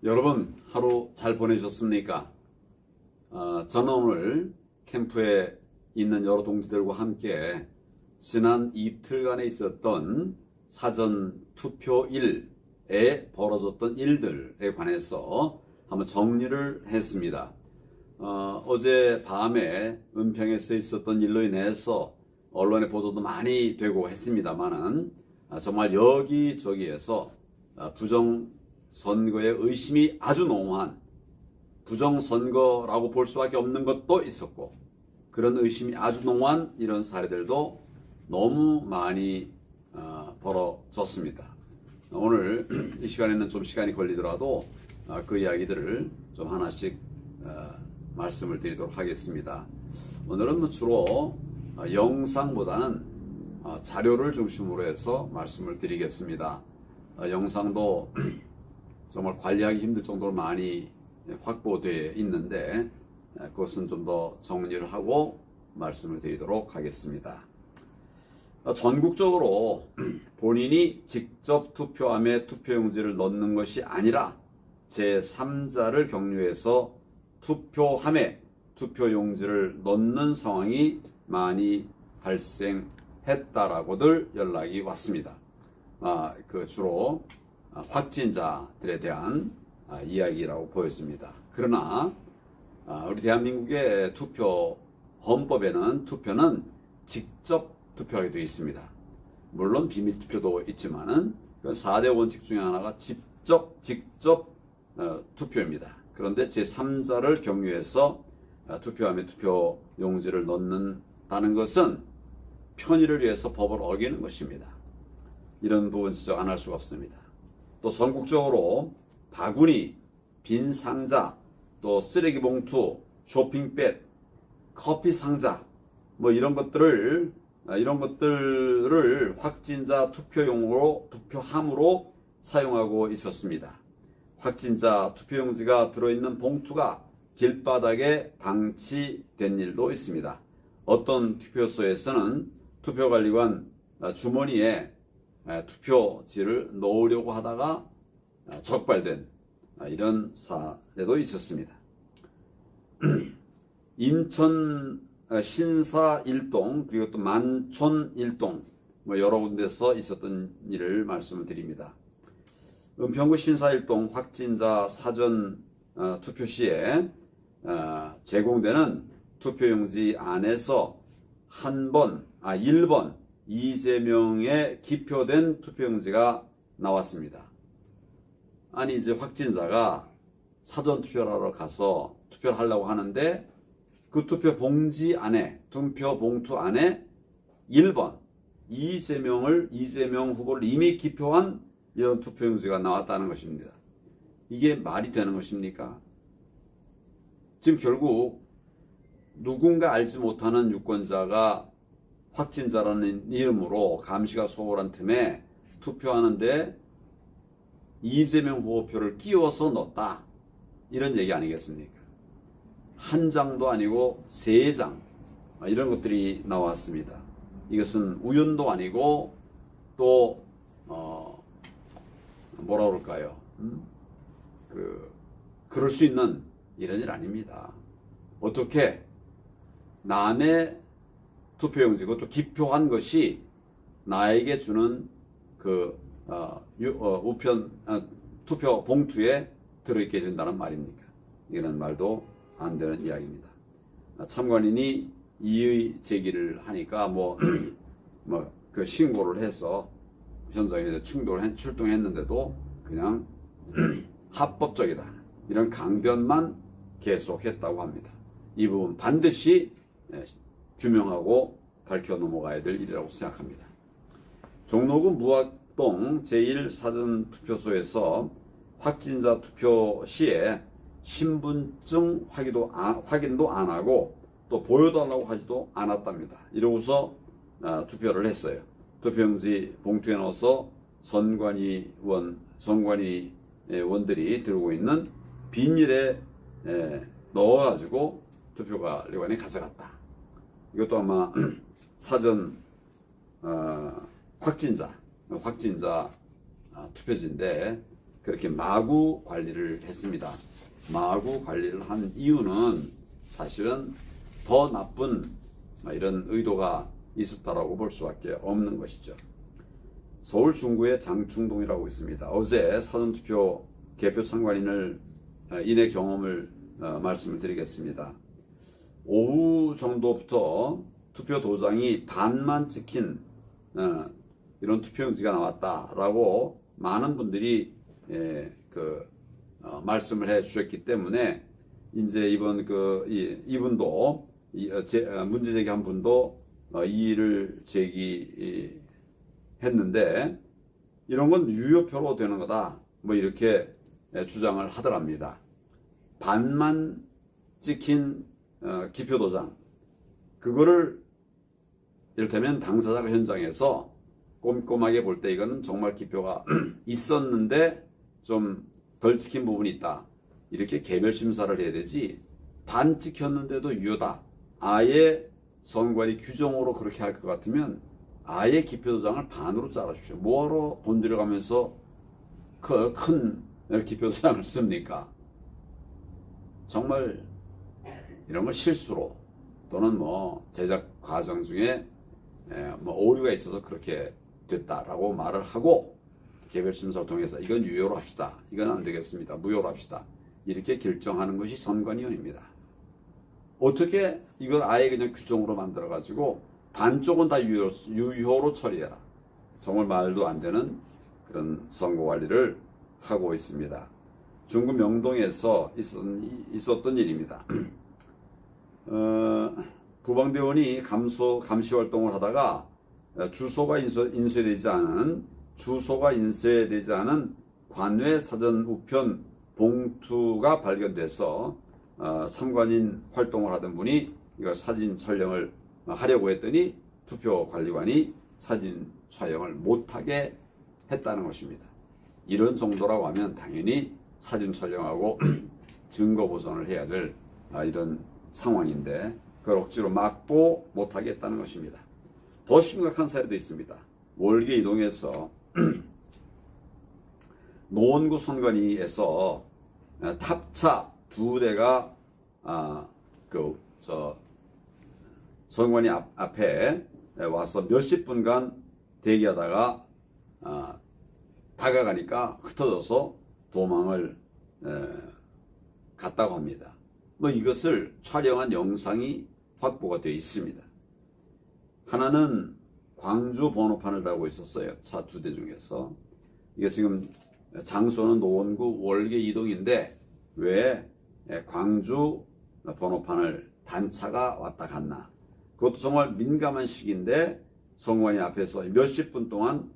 여러분 하루 잘 보내셨습니까? 저는 오늘 캠프에 있는 여러 동지들과 함께 지난 이틀간에 있었던 사전 투표일에 벌어졌던 일들에 관해서 한번 정리를 했습니다. 어제 밤에 은평에서 있었던 일로 인해서 언론의 보도도 많이 되고 했습니다만은 정말 여기저기에서 부정선거의 의심이 아주濃한 부정선거라고 볼 수밖에 없는 것도 있었고, 그런 의심이 아주濃한 이런 사례들도 너무 많이 벌어졌습니다. 오늘 이 시간에는 좀 시간이 걸리더라도 그 이야기들을 좀 하나씩 말씀을 드리도록 하겠습니다. 오늘은 주로 영상보다는 자료를 중심으로 해서 말씀을 드리겠습니다. 영상도 정말 관리하기 힘들 정도로 많이 확보되어 있는데 그것은 좀 더 정리를 하고 말씀을 드리도록 하겠습니다. 전국적으로 본인이 직접 투표함에 투표용지를 넣는 것이 아니라 제3자를 경유해서 투표함에 투표용지를 넣는 상황이 많이 발생했다라고들 연락이 왔습니다. 주로 확진자들에 대한 이야기라고 보였습니다. 그러나 우리 대한민국의 헌법에는 투표는 직접 투표하게 되어 있습니다. 물론 비밀투표도 있지만은 4대 원칙 중에 하나가 직접 투표입니다. 그런데 제3자를 경유해서 투표함에 투표용지를 넣는다는 것은 편의를 위해서 법을 어기는 것입니다. 이런 부분 지적 안 할 수가 없습니다. 또 전국적으로 바구니, 빈 상자, 또 쓰레기 봉투, 쇼핑백, 커피 상자, 이런 것들을 확진자 투표함으로 사용하고 있었습니다. 확진자 투표용지가 들어있는 봉투가 길바닥에 방치된 일도 있습니다. 어떤 투표소에서는 투표관리관 주머니에 투표지를 넣으려고 하다가 적발된 이런 사례도 있었습니다. 인천 신사 1동 그리고 또 만촌 1동 여러 군데서 있었던 일을 말씀을 드립니다. 은평구 신사 1동 확진자 사전 투표 시에 제공되는 투표용지 안에서 1번 이재명에 기표된 투표용지가 나왔습니다. 아니 이제 확진자가 사전 투표를 하러 가서 투표를 하려고 하는데 그 투표 봉지 안에, 투표 봉투 안에 1번 이재명 후보를 이미 기표한 이런 투표용지가 나왔다는 것입니다. 이게 말이 되는 것입니까? 지금 결국 누군가 알지 못하는 유권자가 확진자라는 이름으로 감시가 소홀한 틈에 투표하는데 이재명 후보표를 끼워서 넣었다. 이런 얘기 아니겠습니까? 한 장도 아니고 3장 이런 것들이 나왔습니다. 이것은 우연도 아니고 또 뭐라 그럴까요? 그럴 수 있는 이런 일 아닙니다. 어떻게 남의 투표용지, 그것도 기표한 것이 나에게 주는 투표 봉투에 들어있게 된다는 말입니까? 이런 말도 안 되는 이야기입니다. 참관인이 이의 제기를 하니까 그 신고를 해서 현장에 출동했는데도 그냥 합법적이다. 이런 강변만 계속했다고 합니다. 이 부분 반드시 규명하고 밝혀 넘어가야 될 일이라고 생각합니다. 종로구 무학동 제1사전투표소에서 확진자 투표 시에 신분증 확인도 안 하고 또 보여달라고 하지도 않았답니다. 이러고서 투표를 했어요. 투표용지 봉투에 넣어서 선관위원들이 들고 있는 비닐에 넣어가지고 투표관리관에 가져갔다. 이것도 아마 사전 확진자 투표지인데 그렇게 마구 관리를 했습니다. 마구 관리를 한 이유는 사실은 더 나쁜 이런 의도가 있었다라고 볼 수밖에 없는 것이죠. 서울 중구의 장충동이라고 있습니다. 어제 사전투표 개표 참관인을 인의 경험을 말씀을 드리겠습니다. 오후 정도부터 투표 도장이 반만 찍힌 이런 투표용지가 나왔다라고 많은 분들이 말씀을 해 주셨기 때문에 이제 이분도 문제 제기한 분도 이의를 제기했는데 이런 건 유효표로 되는 거다 뭐 이렇게 주장을 하더랍니다. 반만 찍힌 기표도장 그거를 이를테면 당사자가 현장에서 꼼꼼하게 볼 때 이거는 정말 기표가 있었는데 좀 덜 찍힌 부분이 있다 이렇게 개별 심사를 해야 되지 반 찍혔는데도 유효다 아예 선관위 규정으로 그렇게 할 것 같으면 아예 기표도장을 반으로 잘라주십시오. 뭐하러 돈 들여가면서 큰 기표도장을 씁니까? 정말 이런 걸 실수로 또는 뭐 제작 과정 중에 뭐 오류가 있어서 그렇게 됐다라고 말을 하고 개별 심사를 통해서 이건 유효로 합시다. 이건 안 되겠습니다. 무효로 합시다. 이렇게 결정하는 것이 선관위원입니다. 어떻게 이걸 아예 그냥 규정으로 만들어 가지고 반쪽은 다 유효로 처리해라. 정말 말도 안 되는 그런 선거 관리를 하고 있습니다. 중구 명동에서 있었던 일입니다. 부방대원이 감시 활동을 하다가 주소가 인쇄되지 않은 관외 사전 우편 봉투가 발견돼서 참관인 활동을 하던 분이 이걸 사진 촬영을 하려고 했더니 투표관리관이 사진 촬영을 못하게 했다는 것입니다. 이런 정도라고 하면 당연히 사진 촬영하고 증거 보존을 해야 될 이런 상황인데 그걸 억지로 막고 못하게 했다는 것입니다. 더 심각한 사례도 있습니다. 월계 이동에서 노원구 선관위에서 탑차 2대가 선관위 앞에 와서 몇십 분간 대기하다가 다가가니까 흩어져서 도망을 갔다고 합니다. 뭐 이것을 촬영한 영상이 확보가 되어 있습니다. 하나는 광주 번호판을 달고 있었어요. 차 2대 중에서. 이게 지금 장소는 노원구 월계 이동인데 왜 광주 번호판을 단차가 왔다 갔나. 그것도 정말 민감한 시기인데 선관위 앞에서 몇십 분 동안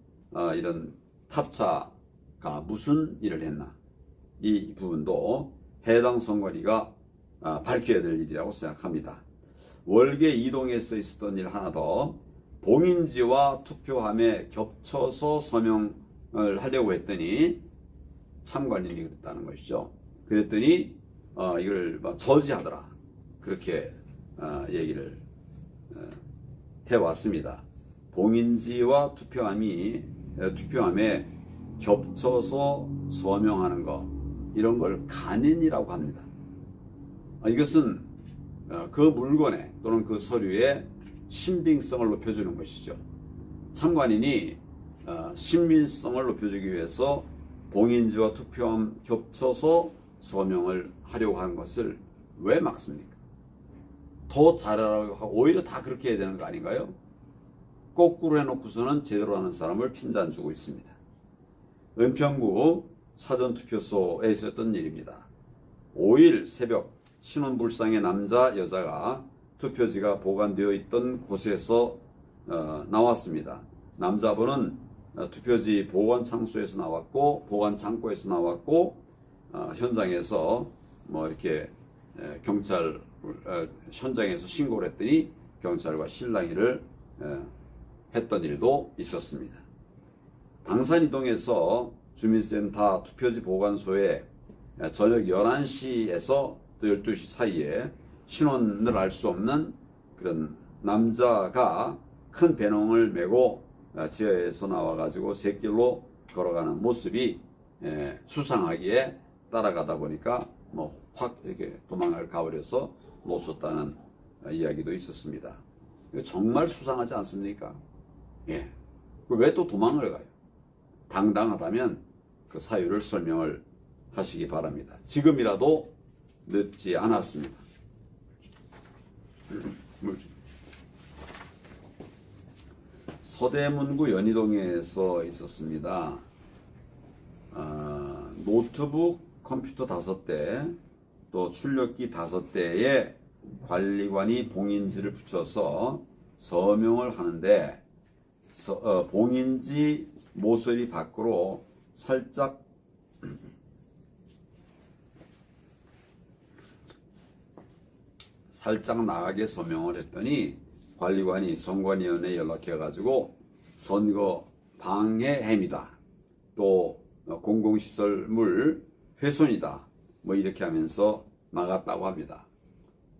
이런 탑차가 무슨 일을 했나. 이 부분도 해당 선관위가 밝혀야 될 일이라고 생각합니다. 월계 이동에서 있었던 일 하나 더. 봉인지와 투표함에 겹쳐서 서명을 하려고 했더니 참관인이 그랬다는 것이죠. 그랬더니 이걸 저지하더라. 그렇게 얘기를 해왔습니다. 봉인지와 투표함에 겹쳐서 서명하는 거 이런 걸 간인이라고 합니다. 이것은 그 물건에 또는 그 서류에 신빙성을 높여주는 것이죠. 참관인이 신빙성을 높여주기 위해서 봉인지와 투표함 겹쳐서 서명을 하려고 하는 것을 왜 막습니까? 더 잘하라고 하고 오히려 다 그렇게 해야 되는 거 아닌가요? 거꾸로 해놓고서는 제대로 하는 사람을 핀잔 주고 있습니다. 은평구 사전투표소에 있었던 일입니다. 5일 새벽 신원불상의 남자 여자가 투표지가 보관되어 있던 곳에서 나왔습니다. 남자분은 투표지 보관창소에서 나왔고 보관창고에서 나왔고 현장에서 뭐 이렇게 경찰 현장에서 신고를 했더니 경찰과 실랑이를 했던 일도 있었습니다. 당산이동에서 주민센터 투표지 보관소에 저녁 11시에서 또 12시 사이에 신원을 알 수 없는 그런 남자가 큰 배낭을 메고 지하에서 나와가지고 새길로 걸어가는 모습이 수상하기에 따라가다 보니까 뭐 확 이렇게 도망을 가버려서 놓쳤다는 이야기도 있었습니다. 정말 수상하지 않습니까? 예. 왜 또 도망을 가요? 당당하다면 그 사유를 설명을 하시기 바랍니다. 지금이라도 늦지 않았습니다. 서대문구 연희동에서 있었습니다. 노트북 컴퓨터 5대, 또 출력기 5대에 관리관이 봉인지를 붙여서 서명을 하는데 봉인지 모서리 밖으로 살짝 나가게 서명을 했더니 관리관이 선관위원회에 연락해가지고 선거 방해 행위다, 또 공공시설물 훼손이다, 뭐 이렇게 하면서 막았다고 합니다.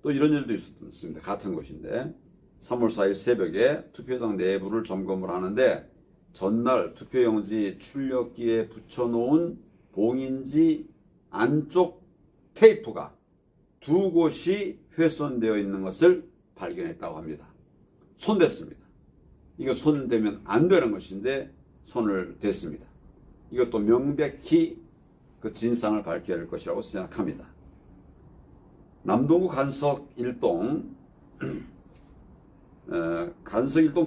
또 이런 일도 있었습니다. 같은 곳인데 3월 4일 새벽에 투표장 내부를 점검을 하는데 전날 투표용지 출력기에 붙여놓은 봉인지 안쪽 테이프가 2곳이 훼손되어 있는 것을 발견했다고 합니다. 손댔습니다. 이거 손대면 안 되는 것인데 손을 댔습니다. 이것도 명백히 그 진상을 밝혀야 할 것이라고 생각합니다. 남동구 간석 1동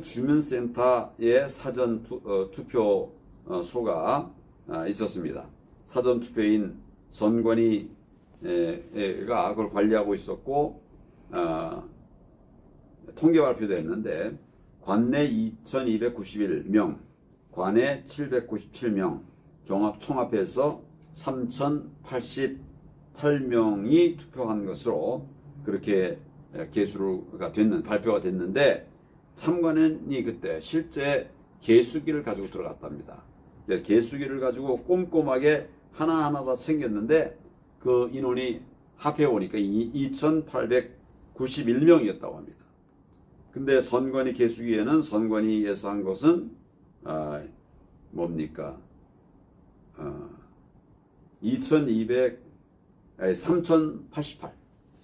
주민센터에 사전 투표소가 있었습니다. 사전 투표인 선관위가 그걸 관리하고 있었고 통계 발표도 했는데 관내 2291명, 관외 797명, 총합해서 3088명이 투표한 것으로 그렇게 발표가 됐는데 참관인이 그때 실제 개수기를 가지고 들어갔답니다. 개수기를 가지고 꼼꼼하게 하나하나 다 챙겼는데 그 인원이 합해 오니까 2891명이었다고 합니다. 근데 선관위 개수기에는 선관위에서 한 것은 뭡니까?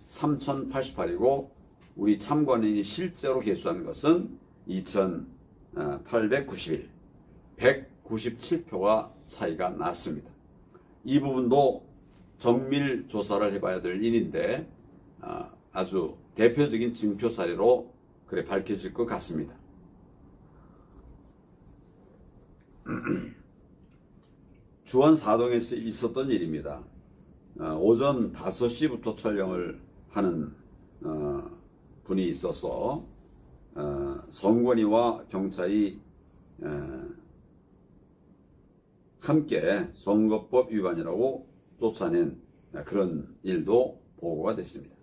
3088이고 우리 참관인이 실제로 개수한 것은 2891, 197표가 차이가 났습니다. 이 부분도 정밀 조사를 해봐야 될 일인데 아주 대표적인 징표 사례로 그래 밝혀질 것 같습니다. 주안 사동에서 있었던 일입니다. 오전 5시부터 촬영을 하는 분이 있어서 선관위와 경찰이 함께 선거법 위반이라고 쫓아낸 그런 일도 보고가 됐습니다.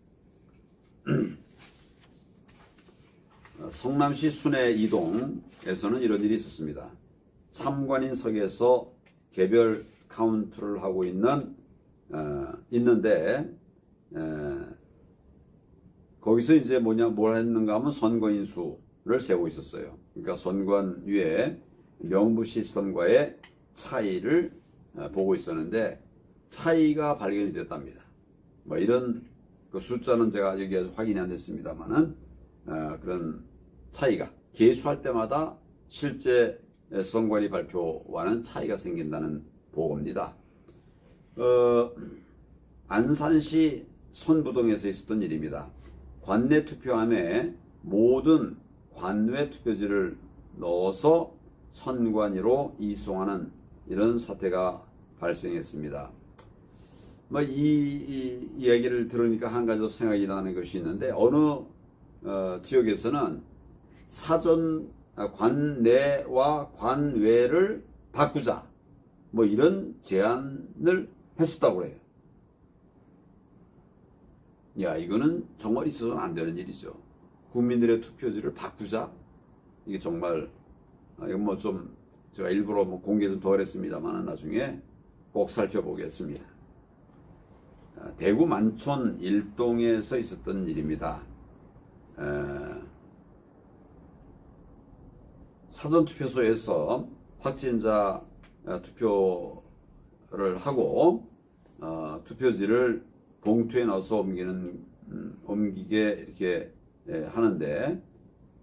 성남시 순회 2동에서는 이런 일이 있었습니다. 참관인석에서 개별 카운트를 하고 있는데 거기서 이제 뭘 했는가 하면 선거인 수를 세고 있었어요. 그러니까 선관위의 명부 시스템과의 차이를 보고 있었는데 차이가 발견이 됐답니다. 뭐 이런 그 숫자는 제가 여기에서 확인이 안 됐습니다만은 그런 차이가 개수할 때마다 실제 선관위 발표와는 차이가 생긴다는 보고입니다. 안산시 선부동에서 있었던 일입니다. 관내 투표함에 모든 관외 투표지를 넣어서 선관위로 이송하는 이런 사태가 발생했습니다. 뭐 이 이야기를 들으니까 한 가지 더 생각이 나는 것이 있는데 어느 지역에서는 사전 관내와 관외를 바꾸자 뭐 이런 제안을 했었다고 그래요. 야, 이거는 정말 있어서는 안 되는 일이죠. 국민들의 투표지를 바꾸자. 이게 정말 이건 뭐 좀 제가 일부러 뭐 공개 좀 더 했습니다만 나중에 꼭 살펴보겠습니다. 대구 만촌 1동에서 있었던 일입니다. 사전투표소에서 확진자 투표 투표를 하고 투표지를 봉투에 넣어서 옮기게 이렇게 하는데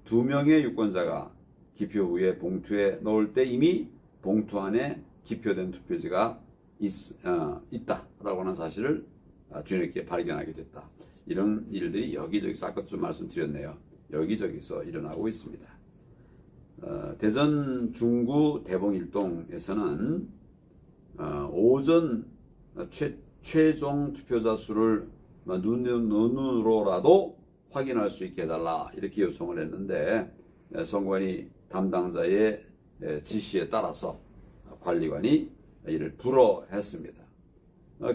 2명의 유권자가 기표 후에 봉투에 넣을 때 이미 봉투 안에 기표된 투표지가 있다라고 하는 사실을 뒤늦게 발견하게 됐다. 이런 일들이 여기저기 싹 좀 말씀드렸네요. 여기저기서 일어나고 있습니다. 대전 중구 대봉일동에서는 오전 최종 투표자 수를 눈으로라도 확인할 수 있게 해달라 이렇게 요청을 했는데 선관위 담당자의 지시에 따라서 관리관이 이를 불허했습니다.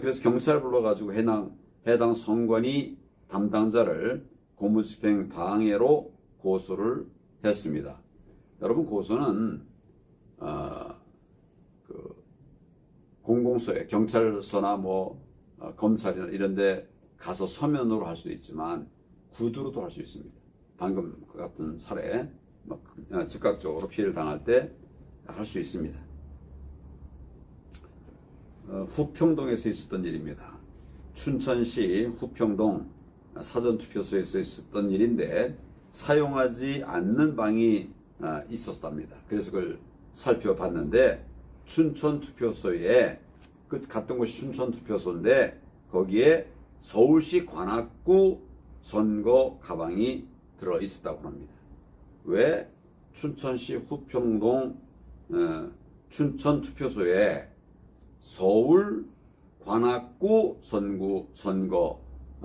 그래서 경찰을 불러가지고 해당 선관위 담당자를 공무집행 방해로 고소를 했습니다. 여러분, 고소는 공공소에 경찰서나 검찰이나 이런데 가서 서면으로 할 수도 있지만 구두로도 할 수 있습니다. 방금 그 같은 사례 즉각적으로 피해를 당할 때 할 수 있습니다. 후평동에서 있었던 일입니다. 춘천시 후평동 사전투표소에서 있었던 일인데 사용하지 않는 방이 있었답니다. 그래서 그걸 살펴봤는데 춘천투표소에 갔던 곳이 춘천투표소인데 거기에 서울시 관악구 선거 가방이 들어 있었다고 합니다. 왜 춘천시 후평동 춘천투표소에 서울 관악구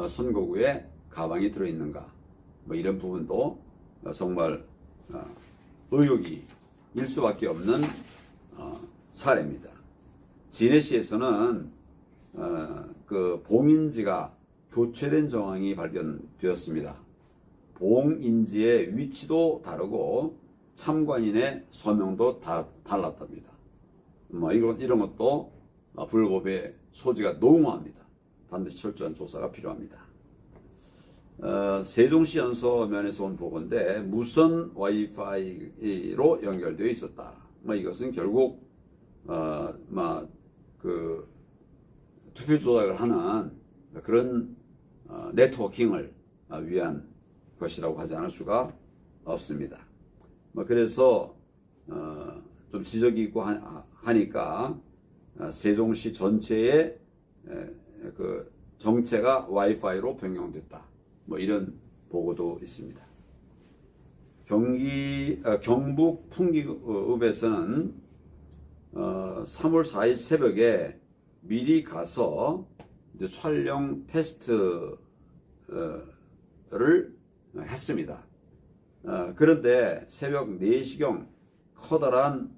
선거구에 가방이 들어있는가? 이런 부분도 정말 의혹이 일 수밖에 없는 사례입니다. 진해시에서는 그 봉인지가 교체된 정황이 발견되었습니다. 봉인지의 위치도 다르고 참관인의 서명도 다 달랐답니다. 이런 것도 불법의 소지가 농후합니다. 반드시 철저한 조사가 필요합니다. 세종시 연서면에서 온 보고인데 무선 와이파이로 연결되어 있었다. 이것은 결국 그 투표 조작을 하는 그런 네트워킹을 위한 것이라고 하지 않을 수가 없습니다. 그래서 좀 지적이 있고 하니까 세종시 전체의 그 정체가 와이파이로 변경됐다. 이런 보고도 있습니다. 경북 풍기읍에서는 3월 4일 새벽에 미리 가서 이제 촬영 테스트를 했습니다. 그런데 새벽 4시경 커다란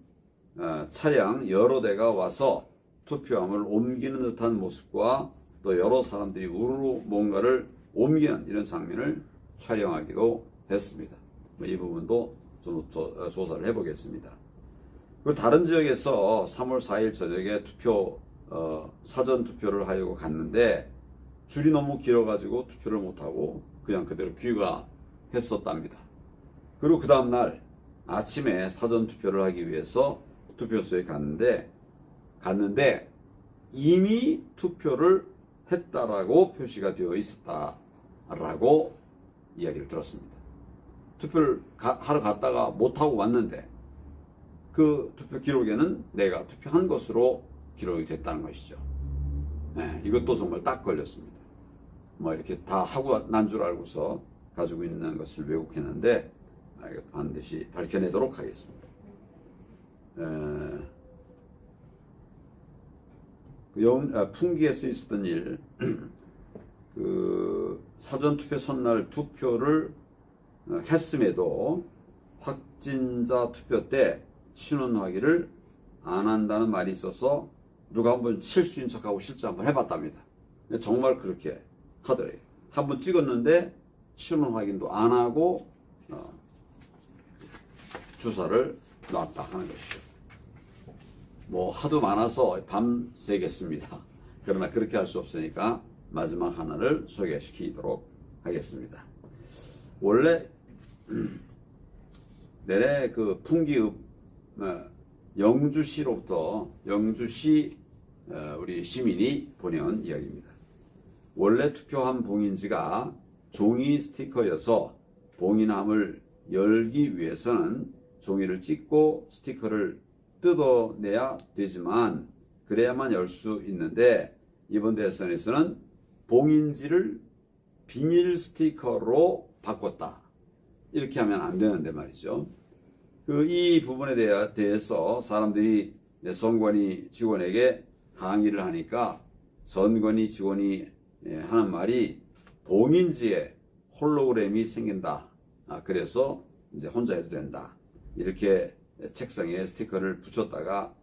차량 여러 대가 와서 투표함을 옮기는 듯한 모습과 또 여러 사람들이 우르르 뭔가를 옮기는 이런 장면을 촬영하기도 했습니다. 이 부분도 좀 조사를 해보겠습니다. 그리고 다른 지역에서 3월 4일 저녁에 사전 투표를 하려고 갔는데 줄이 너무 길어가지고 투표를 못하고 그냥 그대로 귀가했었답니다. 그리고 그 다음날 아침에 사전 투표를 하기 위해서 투표소에 갔는데 이미 투표를 했다라고 표시가 되어 있었다라고 이야기를 들었습니다. 투표를 하러 갔다가 못하고 왔는데 그 투표 기록에는 내가 투표한 것으로 기록이 됐다는 것이죠. 네, 이것도 정말 딱 걸렸습니다. 이렇게 다 하고 난 줄 알고서 가지고 있는 것을 왜곡했는데 반드시 밝혀내도록 하겠습니다. 풍기에서 있었던 일, 그 사전투표 첫날 투표를 했음에도 확진자 투표 때 신원 확인을 안 한다는 말이 있어서 누가 한번 실수인 척하고 실제 한번 해봤답니다. 정말 그렇게 하더래요. 한번 찍었는데 신원 확인도 안 하고 주사를 놨다 하는 것이죠. 하도 많아서 밤새겠습니다. 그러나 그렇게 할 수 없으니까 마지막 하나를 소개시키도록 하겠습니다. 원래 내내 그 풍기읍 영주시로부터 영주시 우리 시민이 보내온 이야기입니다. 원래 투표한 봉인지가 종이 스티커여서 봉인함을 열기 위해서는 종이를 찍고 스티커를 뜯어내야 되지만 그래야만 열 수 있는데 이번 대선에서는 봉인지를 비닐 스티커로 바꿨다. 이렇게 하면 안 되는데 말이죠. 이 부분에 대해서 사람들이 선관위 직원에게 항의를 하니까 선관위 직원이 하는 말이 봉인지에 홀로그램이 생긴다. 그래서 이제 혼자 해도 된다. 이렇게 책상에 스티커를 붙였다가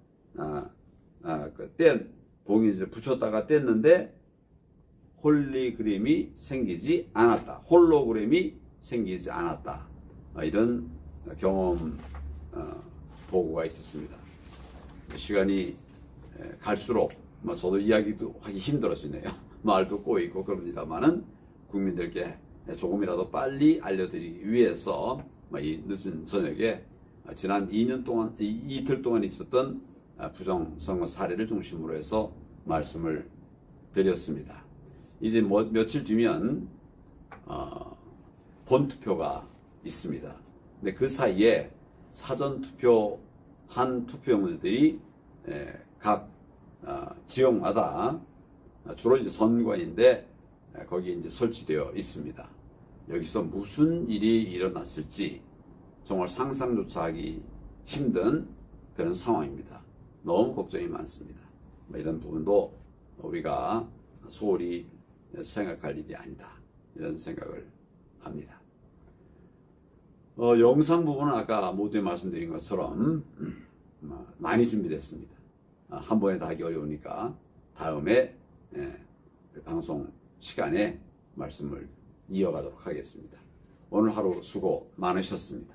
봉인지를 붙였다가 뗐는데 홀로그램이 생기지 않았다. 홀로그램이 생기지 않았다. 이런 경험 보고가 있었습니다. 시간이 갈수록 저도 이야기도 하기 힘들어지네요. 말도 꼬이고 그럽니다만은 국민들께 조금이라도 빨리 알려드리기 위해서 이 늦은 저녁에 지난 2년 동안 이틀 동안 있었던 부정선거 사례를 중심으로 해서 말씀을 드렸습니다. 이제 며칠 뒤면 본투표가 있습니다. 근데 그 사이에 사전투표한 투표용지들이 각 지역마다 주로 이제 선관인데 거기에 이제 설치되어 있습니다. 여기서 무슨 일이 일어났을지 정말 상상조차 하기 힘든 그런 상황입니다. 너무 걱정이 많습니다. 이런 부분도 우리가 소홀히 생각할 일이 아니다. 이런 생각을 합니다. 영상 부분은 아까 모두에 말씀드린 것처럼 많이 준비됐습니다. 한 번에 다 하기 어려우니까 다음에 방송 시간에 말씀을 이어가도록 하겠습니다. 오늘 하루 수고 많으셨습니다.